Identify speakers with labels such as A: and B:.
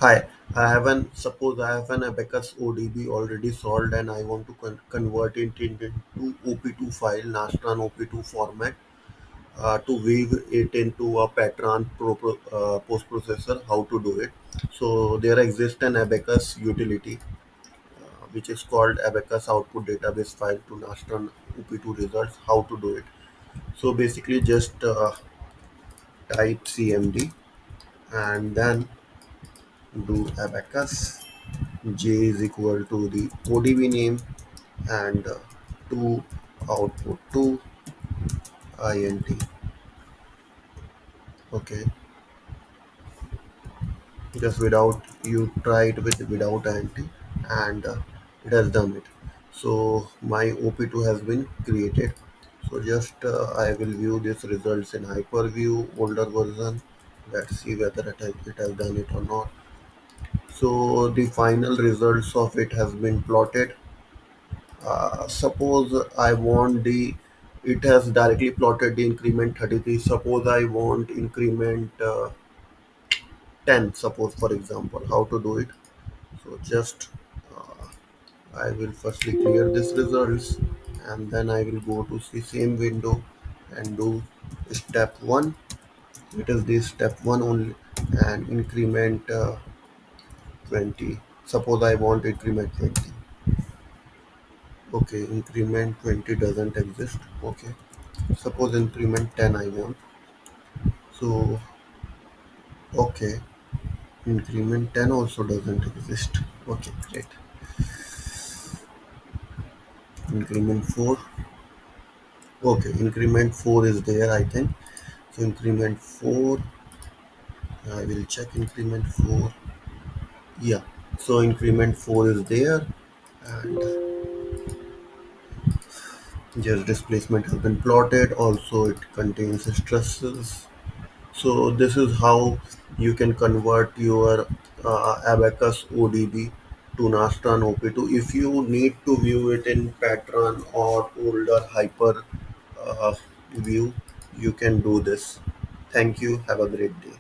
A: Hi, suppose I have an Abaqus ODB already solved and I want to convert it into OP2 file, Nastran OP2 format to weave it into a pattern post processor. How to do it? So there exists an Abaqus utility which is called Abaqus output database file to Nastran OP2 results. How to do it? So basically just type cmd and then do Abaqus. J is equal to the ODB name and to output to int. Okay, just without you try it with without int and it has done it. So my op2 has been created. So just I will view this results in hyperview older version. Let's see whether it has done it or not. So the final results of it has been plotted. Suppose I want the it has directly plotted the increment 33. Suppose I want increment 10, suppose for example. How to do it? So just uh, I will firstly clear this results and then I will go to the same window and do step 1. It is the step 1 only and increment 20. Suppose I want increment 20. Okay, increment 20 doesn't exist. Okay, suppose increment 10 I want. So okay, increment 10 also doesn't exist. Okay, great. Increment 4. Okay, increment 4 is there, I think. So increment 4, I will check increment 4. Yeah, so increment 4 is there and just displacement has been plotted. Also it contains stresses. So this is how you can convert your Abaqus ODB to Nastran OP2. If you need to view it in pattern or older hyper uh, view, you can do this. Thank you. Have a great day.